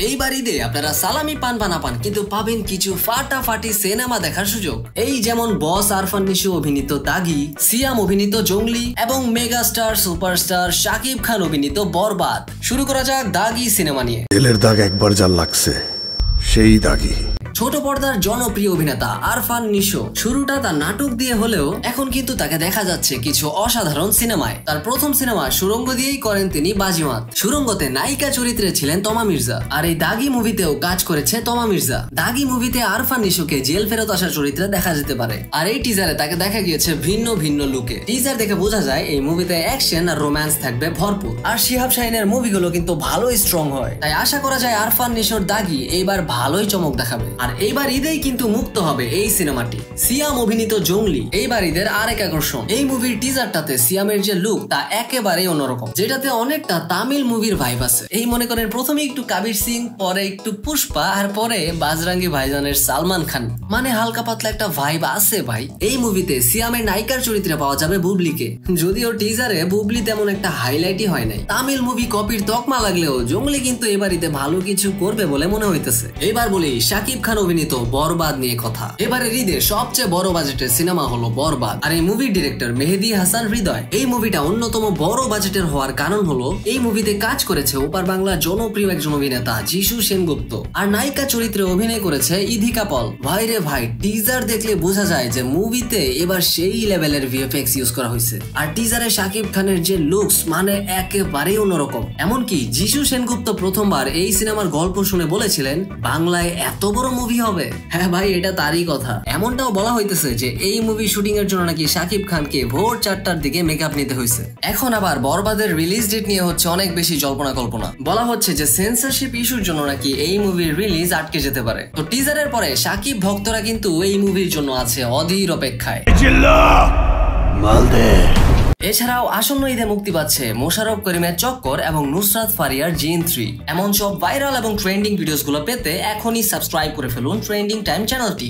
এইবার ঈদে আপনারা সালামি পান বা না পান, কিন্তু পাবেন কিছু ফাটাফাটি সিনেমা দেখার সুযোগ। এই যেমন বস আরফান নিশো অভিনীত দাগি, সিয়াম অভিনীত জঙ্গলি এবং মেগাস্টার সুপারস্টার শাকিব খান অভিনীত বরবাদ। শুরু করা যাক দাগি সিনেমা নিয়ে। দিলের দাগ একবার যা লাগছে সেই দাগি। ছোট পর্দার জনপ্রিয় অভিনেতা আরফান নিশো শুরুটা তার নাটক দিয়ে হলেও এখন কিন্তু তাকে দেখা যাচ্ছে কিছু অসাধারণ সিনেমায়। তার প্রথম সিনেমা সুড়ঙ্গ দিয়েই করেন তিনি বাজিমাত। সুড়ঙ্গতে নায়িকা চরিত্রে ছিলেন তমা মির্জা, আর এই দাগি মুভিতেও কাজ করেছে তমা মির্জা। দাগি মুভিতে আরফান নিশোকে জেল ফেরত আসা চরিত্রে দেখা যেতে পারে, আর এই টিজারে তাকে দেখা গিয়েছে ভিন্ন ভিন্ন লুকে। টিজার দেখে বোঝা যায় এই মুভিতে অ্যাকশন আর রোম্যান্স থাকবে ভরপুর। আর শিহাব শাহিনের মুভিগুলো কিন্তু ভালোই স্ট্রং হয়, তাই আশা করা যায় আরফান নিশোর দাগি এইবার ভালোই চমক দেখাবে। আর এইবার ঈদেই কিন্তু মুক্ত হবে এই সিনেমাটি। সিয়াম অভিনীত জঙ্গলি এইবার ঈদের আরেক আকর্ষণ। এই মুভির টিজারটাতে সিয়ামের যে লুক তা একেবারে অন্যরকম, যেটাতে অনেকটা তামিল মুভির ভাইব আছে। এই মনে করেন প্রথমে একটু কবির সিং, পরে একটু পুষ্পা, আর পরে বাজরাঙ্গি ভাইজানের সালমান খান, মানে হালকা পাতলা একটা ভাইব আছে ভাই। এই মুভিতে সিয়ামের নায়িকার চরিত্রে পাওয়া যাবে বুবলিকে, যদিও টিজারে বুবলি তেমন একটা হাইলাইটই হয় নাই। তামিল মুভি কপির তকমা লাগলেও জঙ্গলি কিন্তু এবার ঈদে ভালো কিছু করবে বলে মনে হইতেছে। এবার বলি শাকিব খান অভিনীত বরবাদ নিয়ে কথা। এবারের ঈদে সবচেয়ে বড় বাজেটের সিনেমা হলো বরবাদ, আর এই মুভির ডিরেক্টর মেহেদী হাসান হৃদয়। এই মুভিটা অন্যতম বড় বাজেটের হওয়ার কারণ হলো এই মুভিতে কাজ করেছে ওপার বাংলার জনপ্রিয় একজন অভিনেতা যিশু সেনগুপ্ত, আর নায়িকা চরিত্রে অভিনয় করেছে ইধিকা পল। ভাই রে ভাই, টিজার দেখলে বোঝা যায় যে মুভিতে এবার সেই লেভেলের ভিএফএক্স ইউজ করা হয়েছে। আর টিজারে শাকিব খানের যে লুকস মানে একেবারেই অন্যরকম। এমনকি যিশু সেনগুপ্ত প্রথমবার এই সিনেমার গল্প শুনে বলেছিলেন বাংলায় এত বড় মুভি হবে। হ্যাঁ ভাই, এটা তারই কথা। এমনটাও বলা হইতেছে যে এই মুভি শুটিং এর জন্য নাকি শাকিব খানকে ভোর 4টার দিকে মেকআপ নিতে হয়েছে। এখন আবার বরবাদের রিলিজ ডেট নিয়ে হচ্ছে অনেক বেশি জল্পনা কল্পনা। বলা হচ্ছে যে সেন্সরশিপ ইস্যুর জন্য নাকি এই মুভির রিলিজ আটকে যেতে পারে। তো টিজারের পরে শাকিব ভক্তরা কিন্তু এই মুভির জন্য আছে অধীর অপেক্ষায়। এছাড়াও আসন্ন ঈদে মুক্তি পাচ্ছে মোশাররফ করিমের চক্কর এবং নুসরাত ফারিয়ার জিন 3। এমন সব ভাইরাল এবং ট্রেন্ডিং ভিডিওস গুলো পেতে এখনই সাবস্ক্রাইব করে ফেলুন ট্রেন্ডিং টাইম চ্যানেলটি।